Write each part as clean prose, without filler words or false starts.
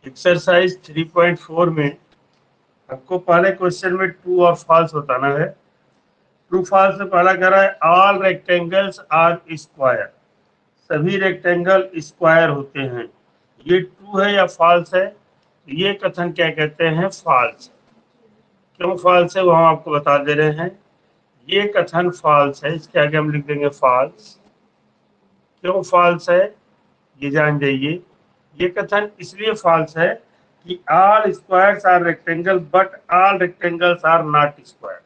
Exercise 3.4 में आपको पहले क्वेश्चन में ट्रू और फॉल्स बताना है। ट्रू फॉल्स में पहला कह रहा है ऑल रेक्टेंगल्स आर स्क्वायर, सभी रेक्टेंगल स्क्वायर होते हैं। ये ट्रू है या फॉल्स है? ये कथन क्या कहते हैं? फॉल्स। क्यों फॉल्स है वो हम आपको बता दे रहे हैं। ये कथन फॉल्स है, इसके आगे हम लिख देंगे फॉल्स। क्यों फॉल्स है ये जान जाइए। ये कथन इसलिए फॉल्स है कि all squares are rectangle but all rectangles are not square.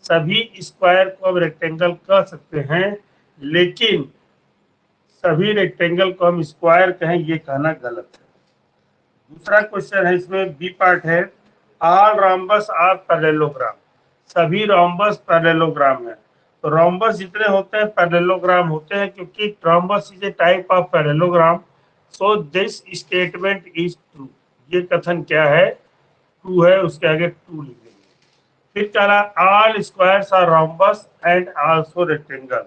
सभी स्क्वायर को हम रेक्टेंगल कह सकते हैं, लेकिन सभी रेक्टेंगल को हम स्क्वायर कहें ये कहना गलत है। दूसरा क्वेश्चन है, इसमें बी पार्ट है ऑल रोम्बस आर पैरेललोग्राम, सभी रोम्बस पैरेललोग्राम है। तो रोम्बस जितने होते हैं पैरेललोग्राम होते हैं, क्योंकि rhombus is a type of parallelogram, so this statement is true. ये कथन क्या है? ट्रू है, उसके आगे ट्रू लिख देंगे। फिर कह रहा all squares are rhombus and also rectangle,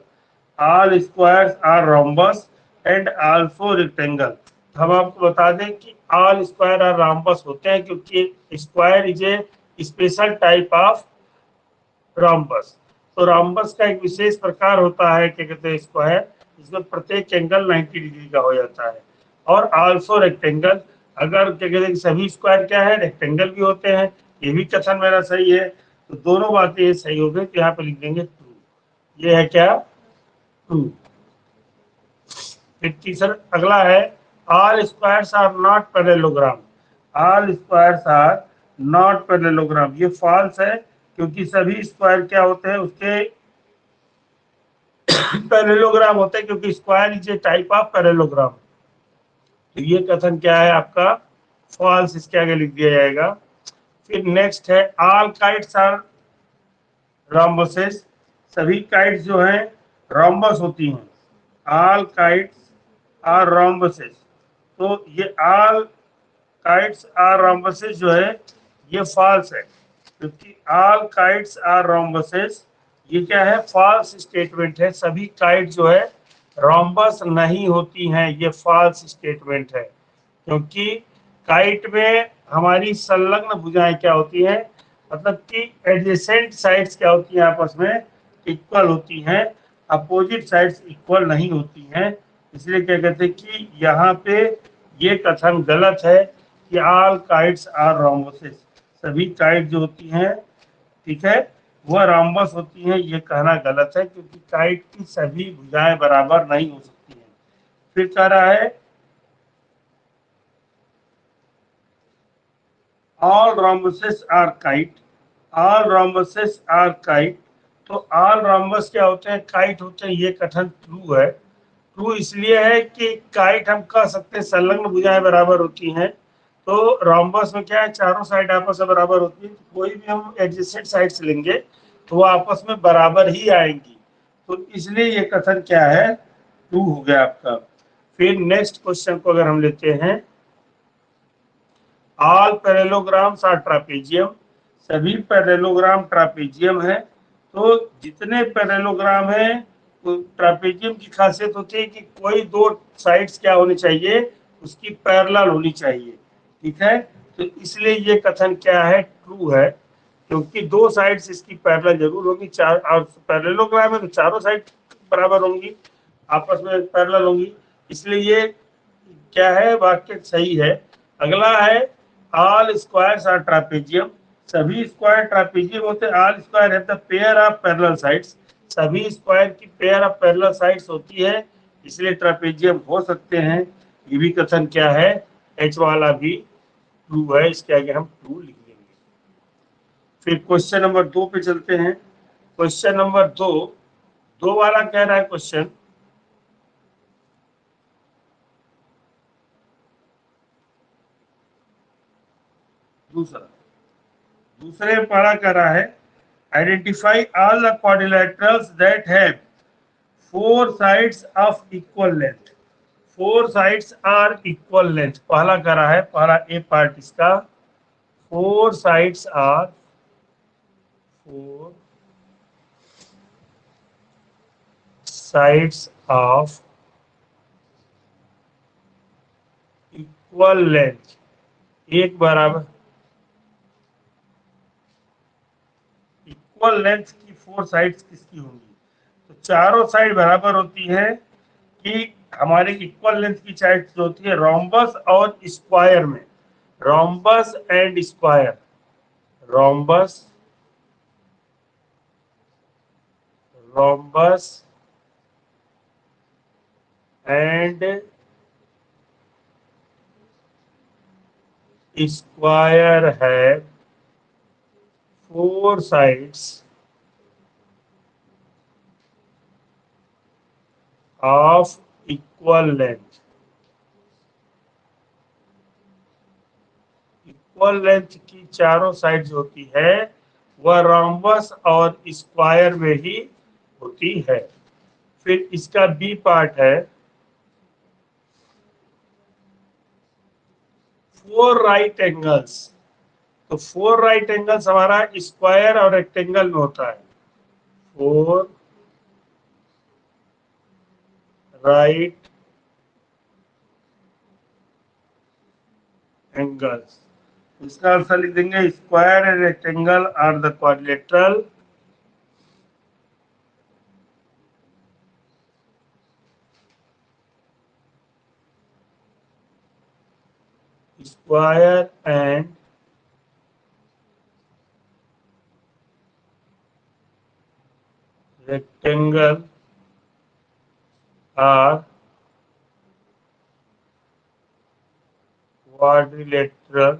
all squares are rhombus and also rectangle. हम आपको बता दें कि ऑल स्क्वायर आर रोम्बस होते हैं, क्योंकि square is A special type of rhombus. तो रोम्बस का एक विशेष प्रकार होता है, क्या कहते हैं, स्क्वायर, जिसमें प्रत्येक एंगल 90 डिग्री का हो जाता है। और आल्सो रेक्टेंगल, अगर क्या कहते हैं सभी स्क्वायर क्या है, रेक्टेंगल भी होते हैं। ये भी कथन मेरा सही है, तो दोनों बातें ये सही हो गई, तो यहाँ पे लिख देंगे ट्रू। ये है क्या? ट्रू। फिर तीसरा अगला है all squares are not parallelogram, all squares are not parallelogram. ये फॉल्स है, क्योंकि सभी स्क्वायर क्या होते हैं, उसके पैरेललोग्राम होते हैं, क्योंकि square is A type of parallelogram. तो ये कथन क्या है आपका? फॉल्स, इसके आगे लिख दिया जाएगा। फिर नेक्स्ट है ऑल काइट्स आर रोम्बसेस, सभी काइट्स जो हैं रोम्बस होती हैं। ऑल काइट्स आर रोम्बसेस, तो ये ऑल काइट्स आर रोम्बसेस जो है ये फॉल्स है, क्योंकि ऑल काइट्स आर रोम्बसेस ये क्या है? फॉल्स स्टेटमेंट है। सभी काइट जो है रोम्बस नहीं होती हैं, ये फॉल्स स्टेटमेंट है। क्योंकि काइट में हमारी संलग्न भुजाएं क्या होती हैं, मतलब कि एडजेसेंट साइड्स क्या होती हैं, आपस में इक्वल होती हैं, अपोजिट साइड्स इक्वल नहीं होती हैं। इसलिए क्या कहते हैं कि यहाँ पे ये कथन गलत है कि ऑल काइट्स आर रोम्बसेस, सभी काइट जो होती हैं, ठीक है, वह रोम्बस होती हैं, ये कहना गलत है, क्योंकि काइट की सभी भुजाएं बराबर नहीं हो सकती हैं। फिर कह रहा है all rhombuses are kite, all rhombuses are kite। तो all rhombus क्या होते हैं? काइट होते हैं। ये कथन ट्रू है। ट्रू इसलिए है कि काइट हम कह सकते हैं संलग्न भुजाएं बराबर होती हैं, तो रोम्बस में क्या है, चारों साइड आपस में बराबर होती है। तो कोई भी हम एडजेसेंट साइड्स लेंगे तो वो आपस में बराबर ही आएंगी, तो इसलिए ये कथन क्या है? ट्रू हो गया आपका। फिर नेक्स्ट क्वेश्चन को अगर हम लेते हैं, ऑल पैरेललोग्राम्स आर ट्रापेजियम, सभी पैरेललोग्राम ट्रापेजियम है। तो जितने पैरेललोग्राम है, तो ट्रापेजियम की खासियत होती है कि कोई दो साइड्स क्या होनी चाहिए, उसकी पैरेलल होनी चाहिए, ठीक है। तो इसलिए ये कथन क्या है? ट्रू है, क्योंकि दो साइड्स इसकी पैरेलल जरूर होगी। चार और पैरेललोग्राम है तो चारों साइड बराबर होंगी, आपस में पैरेलल होंगी, इसलिए ये क्या है, वाक्य सही है। अगला है ऑल स्क्वायर्स आर ट्रापेजियम, सभी स्क्वायर ट्रापेजियम होते हैं। ऑल स्क्वायर है the pair of parallel sides, सभी स्क्वायर की पेयर ऑफ पैरेलल साइड्स होती है, इसलिए ट्रापेजियम हो सकते हैं। ये भी कथन क्या है? एच वाला भी ट्रू है, इसके आगे हम ट्रू लिख देंगे। फिर क्वेश्चन नंबर 2 पे चलते हैं। क्वेश्चन नंबर 2, दो वाला कह रहा है क्वेश्चन, दूसरे में पढ़ा कर रहा है identify all the quadrilaterals that have four sides of equal length, four sides are equal length. पहला कर रहा है, पहला ए पार्ट इसका, four sides are, four sides of equal length, एक बराबर इक्वल लेंथ की फोर साइड्स किसकी होंगी? तो चारों साइड बराबर होती है कि हमारे इक्वल लेंथ की साइड्स जो होती है रोम्बस और स्क्वायर में, rhombus and square, rhombus, rhombus and square है four sides of equal length. Equal length की चारों साइड्स होती है वह रोम्बस और स्क्वायर में ही होती है। फिर इसका बी पार्ट है फोर राइट एंगल्स। तो फोर राइट एंगल्स हमारा स्क्वायर और रेक्टेंगल में होता है। फोर राइट एंगल्स, इसका आंसर लिख देंगे square and rectangle are the quadrilateral square and rectangle are quadrilateral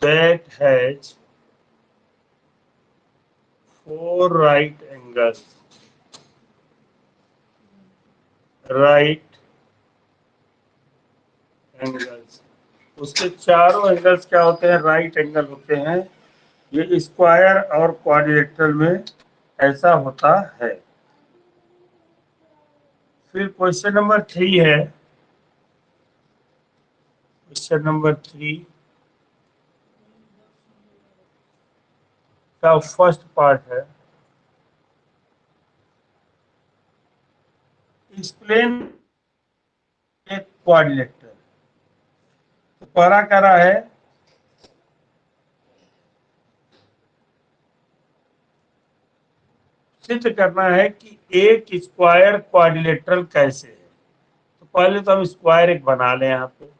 that has four right angles. Right angles, उसके चारों एंगल्स क्या होते हैं? राइट एंगल होते हैं। ये स्क्वायर और क्वाड्रिलेटरल में ऐसा होता है। फिर क्वेश्चन नंबर 3 है, क्वेश्चन नंबर 3 का फर्स्ट पार्ट है एक्सप्लेन ए क्वाड्रिलेटरल। तो पहला कह रहा है सिद्ध करना है कि एक स्क्वायर क्वाड्रिलेटरल कैसे है। तो पहले तो हम स्क्वायर एक बना लें यहाँ पे।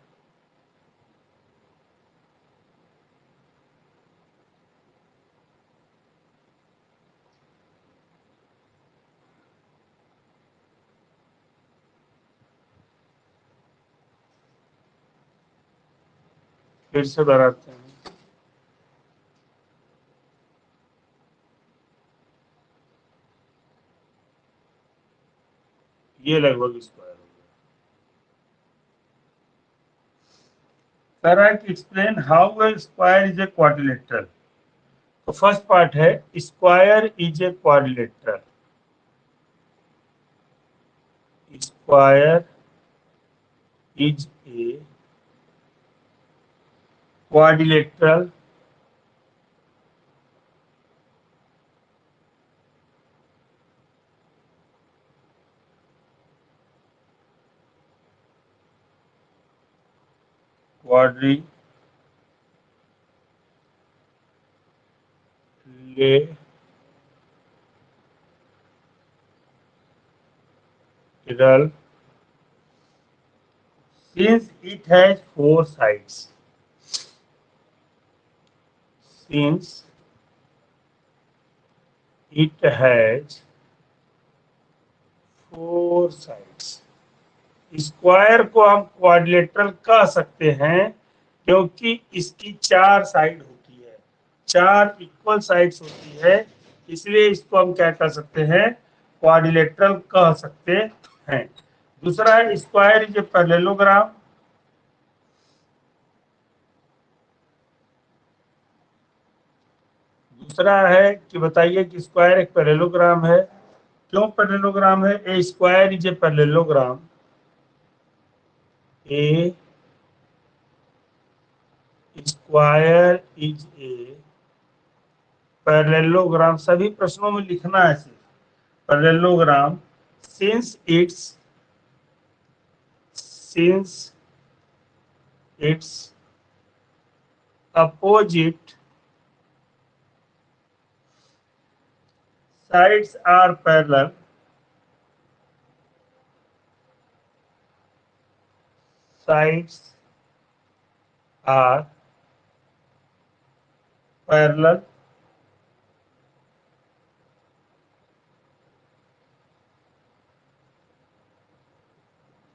फिर से बनाते हैं। ये लगभग स्क्वायर हो गया। कह रहा है कि explain how a square is a quadrilateral. तो फर्स्ट पार्ट है square is a quadrilateral. Square is a quadrilateral quadrilateral since it has four sides. Since it has four sides. Square को हम क्वाड्रिलेटरल कह सकते हैं क्योंकि इसकी चार साइड होती है, चार इक्वल साइड्स होती है, इसलिए इसको हम क्या कह सकते हैं? क्वाड्रिलेटरल कह सकते हैं। दूसरा है स्क्वायर इज ए पैरेललोग्राम। दूसरा है कि बताइए कि स्क्वायर एक पैरेललोग्राम है। क्यों पैरेललोग्राम है? A square is a parallelogram. A square is a parallelogram, सभी प्रश्नों में लिखना है सिर्फ parallelogram since its opposite sides are parallel, sides are parallel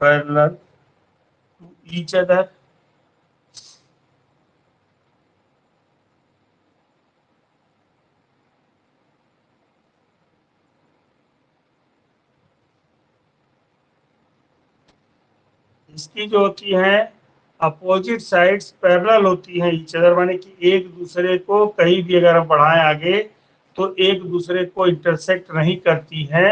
parallel to each other, इसकी जो होती है अपोजिट साइड्स पैरेलल होती हैं ईच अदर, माने कि एक दूसरे को कहीं भी अगर हम बढ़ाएं आगे तो एक दूसरे को इंटरसेक्ट नहीं करती हैं,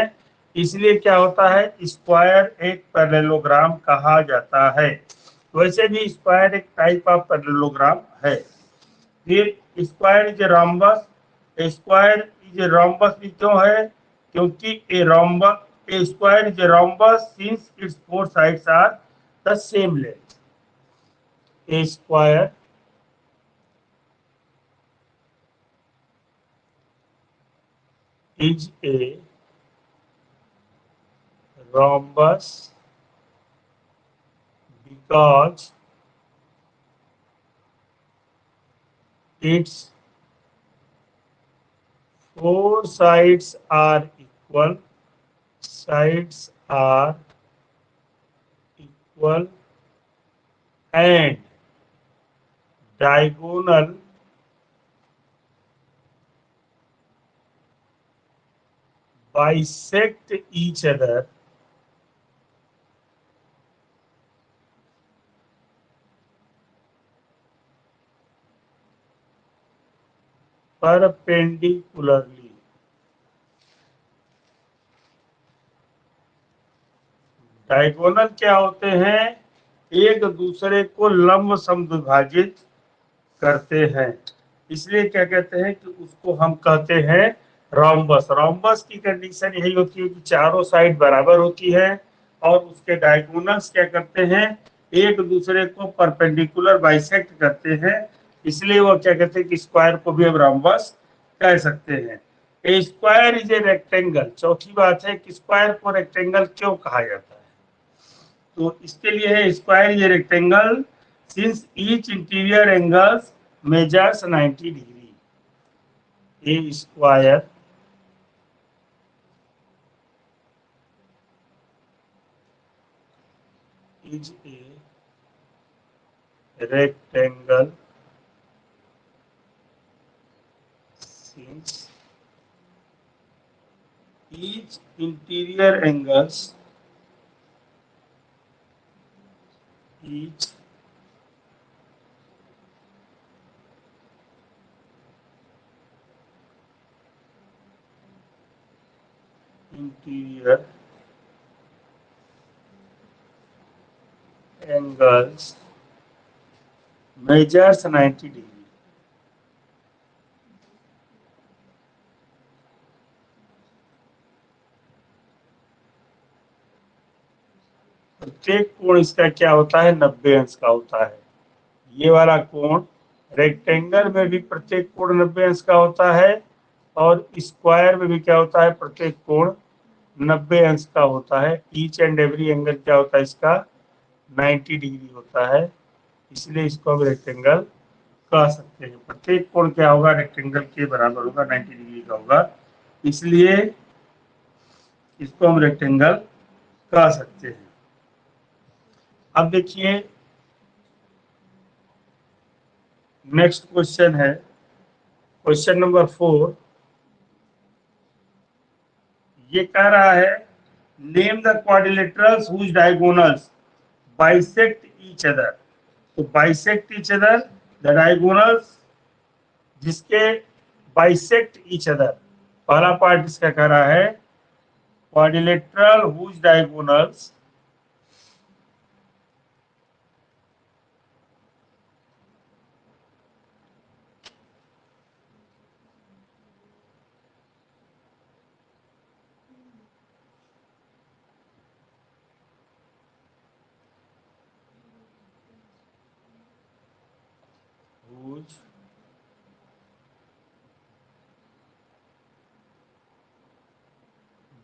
इसलिए क्या होता है स्क्वायर एक पैरेललोग्राम कहा जाता है। वैसे भी स्क्वायर एक टाइप ऑफ पैरेललोग्राम है। फिर square is a rhombus, square is a rhombus भी क्यों है, क्योंकि a rhombus a square is a rhombus since its four sides are the same length. A square is a rhombus because its four sides are equal, sides are equal and diagonal bisect each other perpendicularly। Diagonal क्या होते हैं, एक दूसरे को लंब समद्विभाजित करते हैं, इसलिए क्या कहते हैं कि उसको हम कहते हैं रोम्बस। रोम्बस की कंडीशन यही होती है कि चारों साइड बराबर होती है और उसके डायगोनल्स क्या करते हैं, एक दूसरे को परपेंडिकुलर बाइसेक्ट करते हैं, इसलिए वो क्या कहते हैं कि स्क्वायर को भी हम रोम्बस कह सकते हैं। ए स्क्वायर इज ए रेक्टेंगल, चौथी बात है कि स्क्वायर को रेक्टेंगल क्यों कहा जाता है, तो इसके लिए है square is a rectangle since each interior angles measures 90 degree। A square is a rectangle since each interior angles each interior angles measures 90 degree। प्रत्येक कोण इसका क्या होता है, 90 अंश का होता है। ये वाला कोण रेक्टेंगल में भी प्रत्येक कोण 90 अंश का होता है और स्क्वायर में भी क्या होता है, प्रत्येक कोण 90 अंश का होता है। ईच एंड एवरी एंगल क्या होता है इसका, 90 डिग्री होता है, इसलिए इसको हम रेक्टेंगल कह सकते हैं। प्रत्येक कोण क्या होगा, रेक्टेंगल के बराबर होगा, 90 डिग्री का होगा, इसलिए इसको हम रेक्टेंगल कह सकते हैं। अब देखिए नेक्स्ट क्वेश्चन है क्वेश्चन नंबर 4। ये कह रहा है name the quadrilaterals whose diagonals bisect each other. तो bisect each other, the diagonals जिसके बाइसेक्ट ईच अदर, पहला पार्ट इसका कह रहा है quadrilateral whose diagonals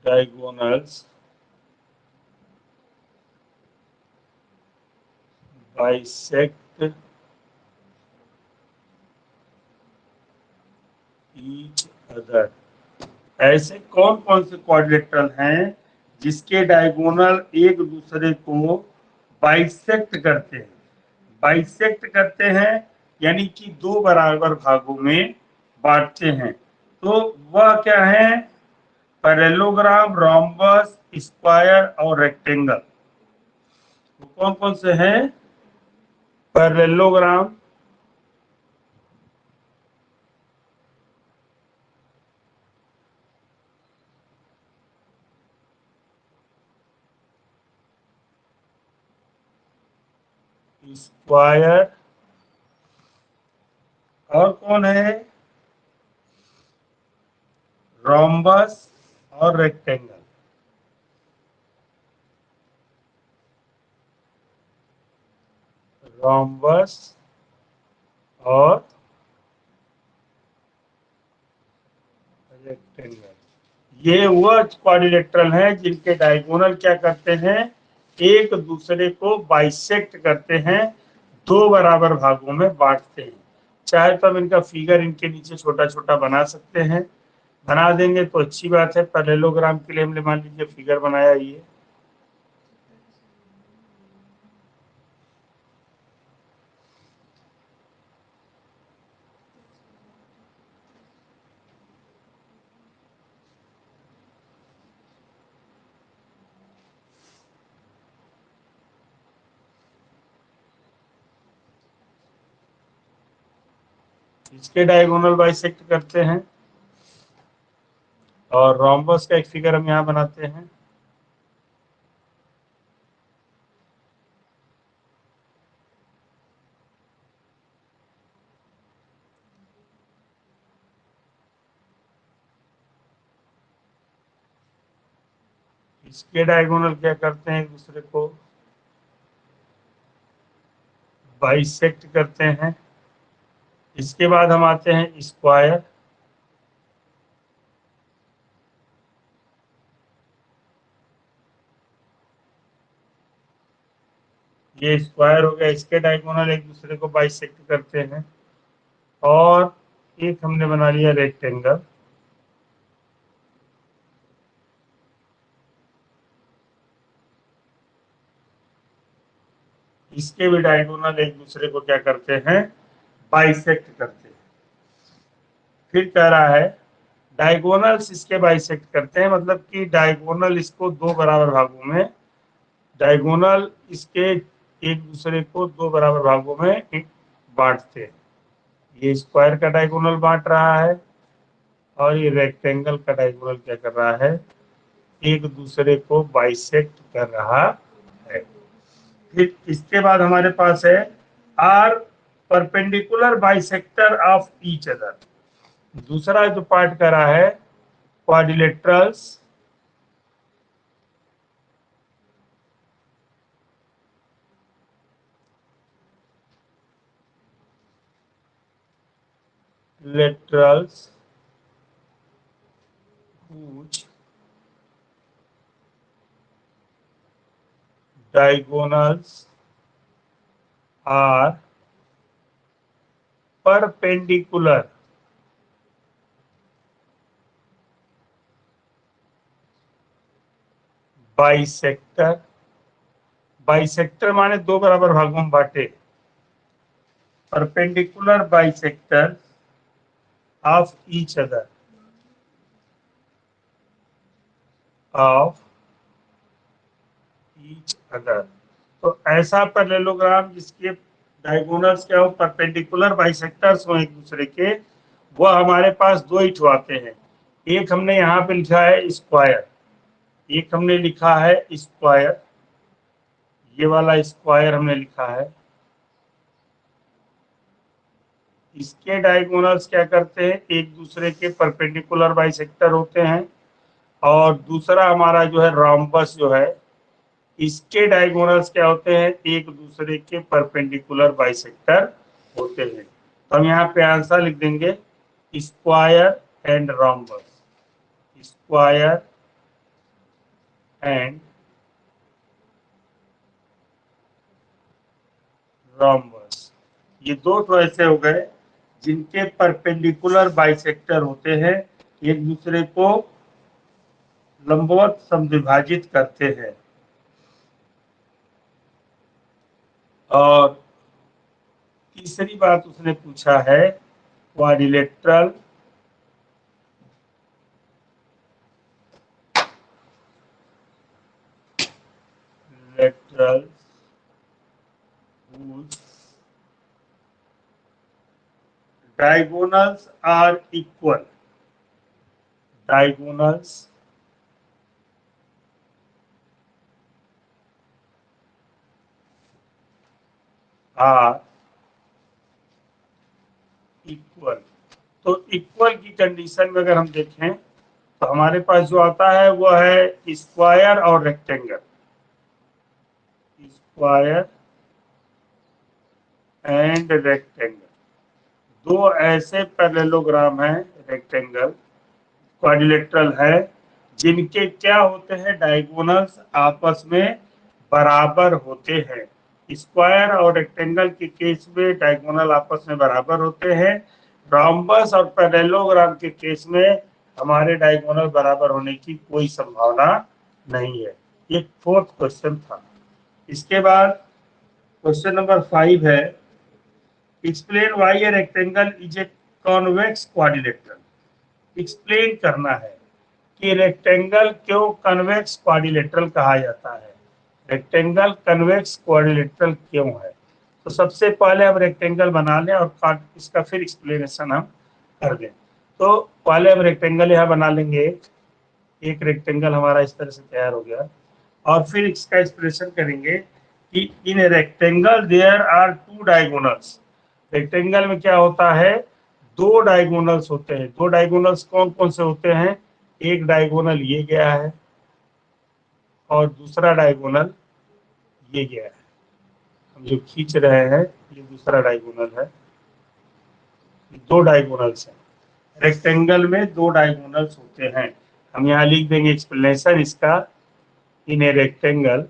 diagonals bisect each other। ऐसे कौन कौन से क्वाड्रिलेटरल हैं जिसके डायगोनल एक दूसरे को बाइसेक्ट करते हैं? बाइसेक्ट करते हैं यानी कि दो बराबर भागों में बांटते हैं। तो वह क्या है? पैरेललोग्राम, रोम्बस, स्क्वायर और रेक्टेंगल। तो कौन कौन से हैं? पैरेललोग्राम, स्क्वायर और कौन है? रोम्बस और रेक्टेंगल। रोम्बस और रेक्टेंगल ये वह क्वाड्रिलेटरल हैं जिनके डायगोनल क्या करते हैं? एक दूसरे को बाइसेक्ट करते हैं, दो बराबर भागों में बांटते हैं। चाहे तो हम इनका फिगर इनके नीचे छोटा छोटा बना सकते हैं, बना देंगे तो अच्छी बात है। पैरेललोग्राम के लिए हमने मान लीजिए फिगर बनाया ये। इसके डायगोनल बाइसेक्ट करते हैं और रोम्बस का एक फिगर हम यहाँ बनाते हैं। इसके डायगोनल क्या करते हैं? एक दूसरे को बाइसेक्ट करते हैं। इसके बाद हम आते हैं स्क्वायर। ये स्क्वायर हो गया, इसके डायगोनल एक दूसरे को बाइसेक्ट करते हैं। और एक हमने बना लिया रेक्टेंगल। इसके भी डायगोनल एक दूसरे को क्या करते हैं? बाइसेक्ट करते हैं। फिर कह रहा है डायगोनल्स इसके बाइसेक्ट करते हैं, मतलब कि डायगोनल इसको दो बराबर भागों में, डायगोनल इसके एक दूसरे को दो बराबर भागों में बांटते हैं। ये स्क्वायर का डायगोनल बांट रहा है और ये रेक्टेंगल का डायगोनल क्या कर रहा है? एक दूसरे को बाइसेक्ट कर रहा है। फिर इसके बाद हमारे पास है are perpendicular bisector of each other. दूसरा जो पार्ट कर रहा है quadrilaterals laterals whose diagonals are perpendicular bisector. Bisector माने दो बराबर भागों में बांटे। Perpendicular bisector of each other, of each other. तो ऐसा पैरेललोग्राम जिसके डायगोनल्स क्या हो? परपेंडिकुलर बाइसेक्टर्स हो एक दूसरे के, वह हमारे पास दो ही आते हैं। एक हमने यहाँ पे लिखा है स्क्वायर, एक हमने लिखा है स्क्वायर, ये वाला स्क्वायर हमने लिखा है। इसके डायगोनल्स क्या करते हैं? एक दूसरे के परपेंडिकुलर बाइसेक्टर होते हैं। और दूसरा हमारा जो है रोम्बस जो है, इसके डायगोनल्स क्या होते हैं? एक दूसरे के परपेंडिकुलर बाइसेक्टर होते हैं। तो हम यहाँ पे आंसर लिख देंगे square and rhombus. Square and rhombus. ये दो तो ऐसे हो गए जिनके परपेंडिकुलर बाइसेक्टर होते हैं, एक दूसरे को लंबवत समद्विभाजित करते हैं। और तीसरी बात उसने पूछा है quadrilateral lateral whose diagonals are equal. Diagonals are equal। तो इक्वल की कंडीशन में अगर हम देखें तो हमारे पास जो आता है वो है स्क्वायर और रेक्टेंगल। स्क्वायर एंड रेक्टेंगल दो ऐसे पैरेललोग्राम हैं, रेक्टेंगल क्वाड्रिलेटरल है, जिनके क्या होते हैं, डायगोनल्स आपस में बराबर होते हैं। स्क्वायर और रेक्टेंगल के केस में डायगोनल आपस में बराबर होते हैं। रोम्बस और पैरेललोग्राम के केस में हमारे डायगोनल बराबर होने की कोई संभावना नहीं है। ये फोर्थ क्वेश्चन था। इसके बाद क्वेश्चन नंबर 5 है, explain why a rectangle is a convex quadrilateral. Explain करना है कि रेक्टेंगल क्यों कन्वेक्स क्वाड्रिलेटरल कहा जाता है। रेक्टेंगल कन्वेक्स क्वाड्रिलेटरल क्यों है। तो सबसे पहले हम रेक्टेंगल बना लें और इसका फिर एक्सप्लेनेशन हम कर दें। तो पहले हम रेक्टेंगल यहाँ बना लेंगे। एक रेक्टेंगल हमारा इस तरह से तैयार हो गया और फिर इसका एक्सप्लेनेशन करेंगे कि in rectangle there are two diagonals. Rectangle में क्या होता है, दो डायगोनल्स होते हैं। दो डायगोनल्स कौन कौन से होते हैं, एक डायगोनल ये गया है और दूसरा डायगोनल ये गया है। हम जो खींच रहे हैं ये दूसरा डायगोनल है। दो डायगोनल्स हैं, रेक्टेंगल में दो डायगोनल्स होते हैं। हम यहाँ लिख देंगे एक्सप्लेनेशन इसका, in a rectangle,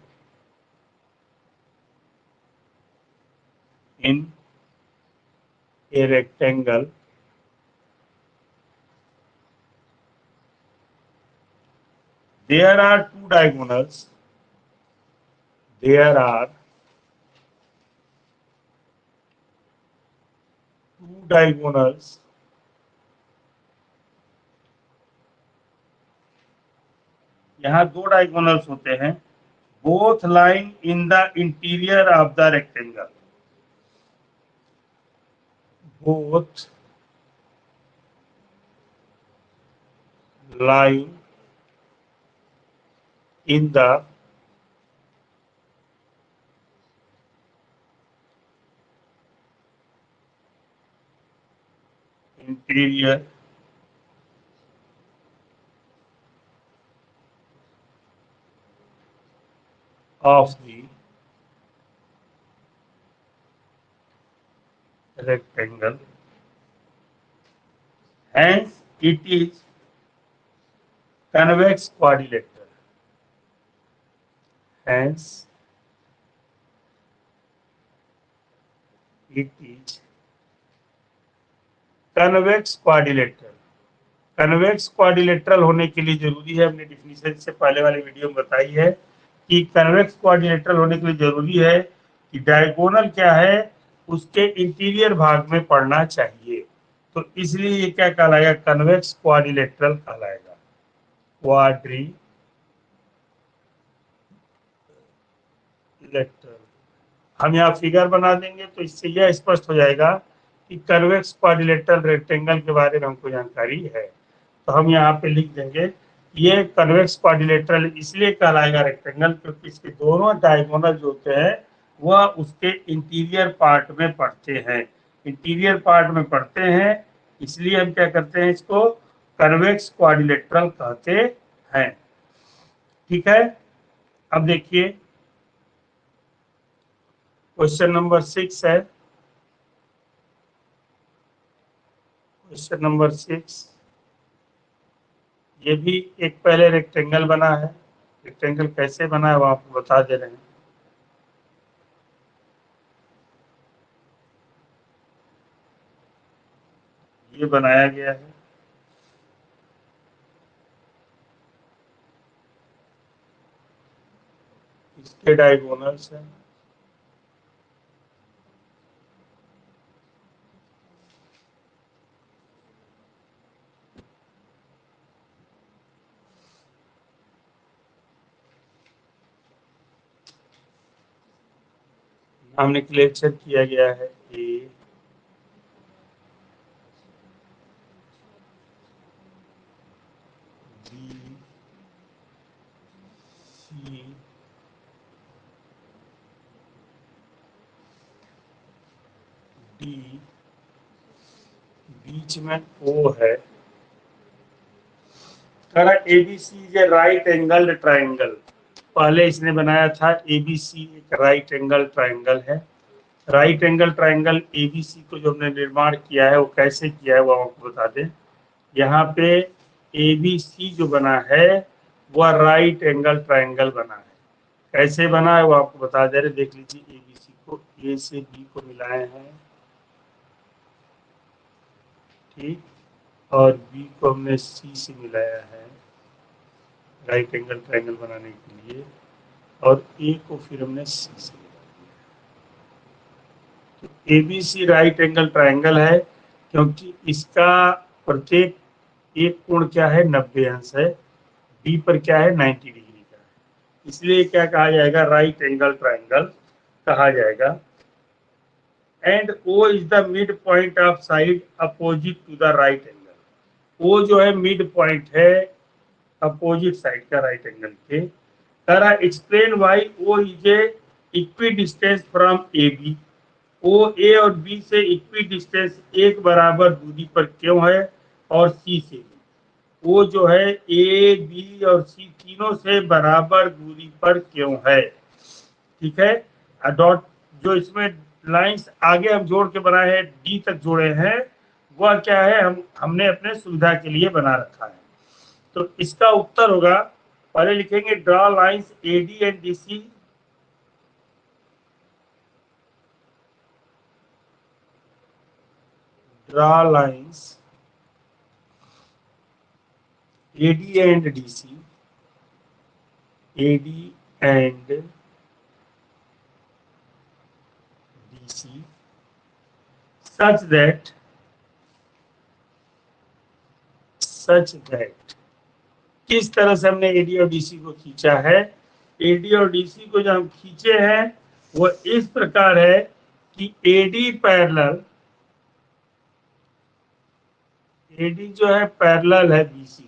in a rectangle there are two diagonals, there are two diagonals यहाँ दो डायगोनल्स होते हैं, both lying in the interior of the rectangle, both lying in the interior of the rectangle, hence it is convex quadrilateral, hence it is convex quadrilateral। Convex quadrilateral होने के लिए जरूरी है, हमने डिफिनीशन से पहले वाले वीडियो में बताई है कि कन्वेक्स क्वाड्रिलेटरल होने के लिए जरूरी है कि डायगोनल क्या है, उसके इंटीरियर भाग में पड़ना चाहिए। तो इसलिए ये क्या कहलाएगा, कन्वेक्स क्वाड्रिलेटरल कहलाएगा। क्वाड्रिलेटरल हम यहाँ फिगर बना देंगे तो इससे यह स्पष्ट हो जाएगा कि कन्वेक्स क्वाड्रिलेटरल रेक्टेंगल के बारे में हमको जानकारी है। तो हम यहाँ पे लिख देंगे ये कन्वेक्स क्वाड्रिलेटरल इसलिए कहलाएगा रेक्टेंगल क्योंकि इसके दोनों डायगोनल जो होते हैं वह उसके इंटीरियर पार्ट में पड़ते हैं। इंटीरियर पार्ट में पड़ते हैं इसलिए हम क्या करते हैं, इसको कन्वेक्स क्वाड्रिलेटरल कहते हैं। ठीक है, अब देखिए क्वेश्चन नंबर 6 है। क्वेश्चन नंबर 6 ये भी एक पहले रेक्टेंगल बना है रेक्टेंगल कैसे बना है वो आपको बता दे रहे हैं। ये बनाया गया है, इसके डायगोनल्स हैं, हमने क्लेचर किया गया है ए बी सी डी, बीच में ओ है। कह रहा ABC is a right angle triangle. पहले इसने बनाया था एबीसी एक राइट एंगल ट्राइंगल है। राइट एंगल ट्राइंगल एबीसी को जो हमने निर्माण किया है वो कैसे किया है वो आपको बता दें। यहाँ पे एबीसी जो बना है वह राइट एंगल ट्राइंगल बना है। कैसे बना है वो आपको बता दे रहे, देख लीजिए। एबीसी को ए से बी को मिलाए हैं, ठीक, और बी को हमने सी से मिलाया है राइट एंगल ट्राइंगल बनाने के लिए, और ए को फिर हमने सी से मिलाया। तो एबीसी राइट एंगल ट्राइंगल है क्योंकि इसका प्रत्येक एक कोण क्या है, 90 अंश है। बी पर क्या है, 90 डिग्री का है। इसलिए क्या कहा जाएगा, राइट एंगल ट्राइंगल कहा जाएगा। And O is the mid point of side opposite to the right angle. O जो है मिड पॉइंट है अपोजिट साइड का राइट एंगल के। करा explain why O is a equi distance from A B. O A और B से equi distance एक बराबर दूरी पर क्यों है, और सी से भी। वो जो है ए बी और सी तीनों से बराबर दूरी पर क्यों है, ठीक है। डॉट जो इसमें लाइंस आगे हम जोड़ के बनाए हैं, डी तक जोड़े हैं, वह क्या है, हमने अपने सुविधा के लिए बना रखा है। तो इसका उत्तर होगा, पहले लिखेंगे draw lines A D and D C. Draw lines AD and DC, AD and DC, such that किस तरह से हमने AD और DC को खींचा है। AD और DC को जो हम खींचे हैं वो इस प्रकार है कि AD जो है पैरेलल है BC,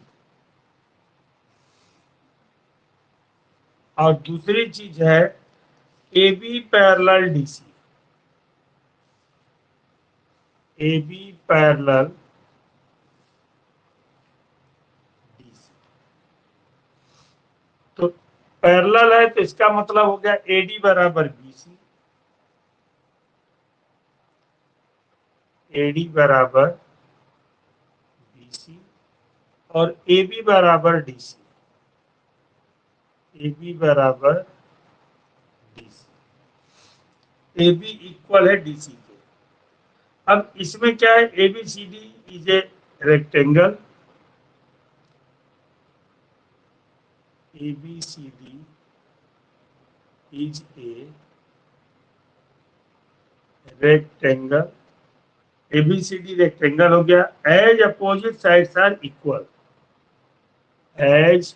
और दूसरी चीज है AB parallel DC। AB parallel DC, तो पैरेलल है तो इसका मतलब हो गया AD बराबर BC, AD बराबर BC, और AB बराबर DC, AB बराबर DC, AB इक्वल है DC के। अब इसमें क्या है, ABCD is a rectangle, ABCD is a rectangle, ABCD rectangle हो गया। As opposite sides are equal, as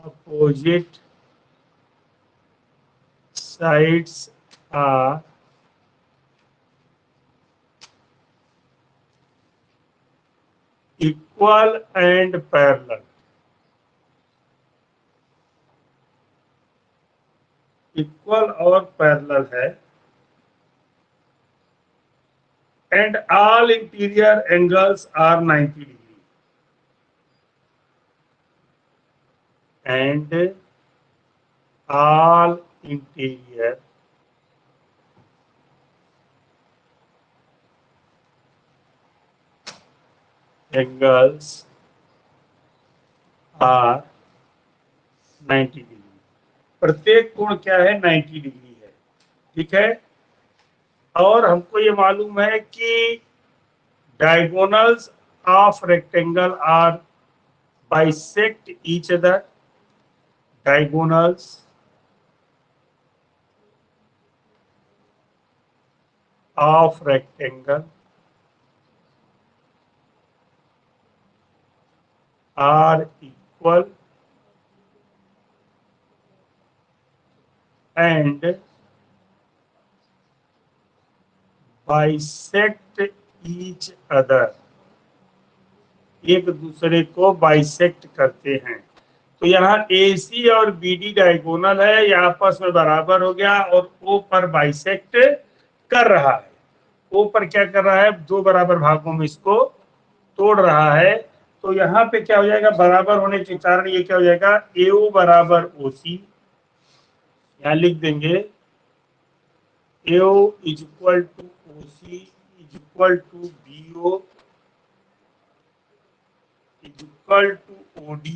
opposite sides are equal and parallel, equal और पैरेलल है। And all interior angles are 90 degree, and all interior angles are 90 degree. प्रत्येक कोण क्या है? 90 degree है। ठीक है। और हमको ये मालूम है कि diagonals of rectangle are bisect each other. Diagonals of rectangle are equal and bisect each other। एक दूसरे को बाइसेक्ट करते हैं। तो यहाँ AC और BD डायगोनल है, ये आपस में बराबर हो गया और O पर बाइसेक्ट कर रहा है। O पर क्या कर रहा है? दो बराबर भागों में इसको तोड़ रहा है। तो यहाँ पे क्या हो जाएगा? बराबर होने के कारण ये क्या हो जाएगा? AO बराबर OC। यहाँ लिख देंगे AO is equal to OC is equal to BO is equal to OD।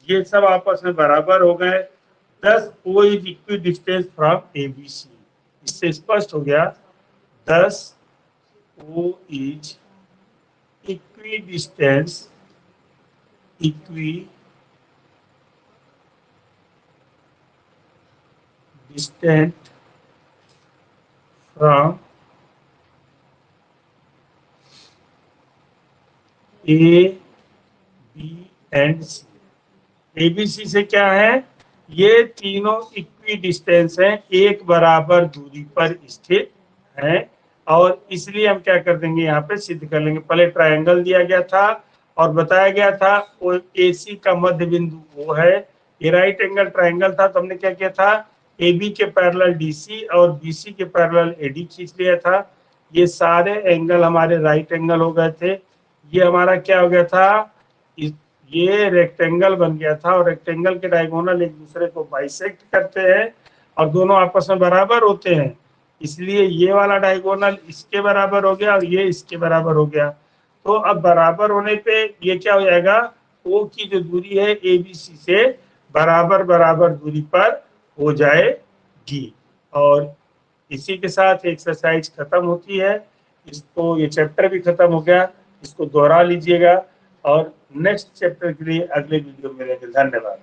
ये सब आपस में बराबर हो गए। 10 O is equi distance from ABC। इससे स्पष्ट हो गया 10 O is equi distance from A, B and C। ABC से क्या है? ये तीनों इक्वी डिस्टेंस हैं, एक बराबर दूरी पर स्थित हैं। और इसलिए हम क्या कर देंगे? यहाँ पे सिद्ध कर लेंगे। पहले ट्रायंगल दिया गया था और बताया गया था वो AC का मध्य बिंदु वो है। ये राइट एंगल ट्रायंगल था, तो हमने क्या किया था? AB के पैरेलल DC और BC के पैरेलल AD खींच लिया था। ये सारे एंगल हमारे राइट एंगल हो गए थे। ये हमारा क्या हो गया था? ये रेक्टेंगल बन गया था और रेक्टेंगल के डायगोनल एक दूसरे को बाइसेक्ट करते हैं और दोनों आपस में बराबर होते हैं। इसलिए ये वाला डायगोनल इसके बराबर हो गया और ये इसके बराबर हो गया। तो अब बराबर होने पे ये क्या हो जाएगा? O की जो दूरी है ABC से बराबर बराबर दूरी पर हो जाएगी। और इसी के साथ एक्सरसाइज खत्म होती है। इसको, ये चैप्टर भी खत्म हो गया। इसको दोहरा लीजिएगा और नेक्स्ट चैप्टर के लिए अगले वीडियो में मिलेंगे। धन्यवाद।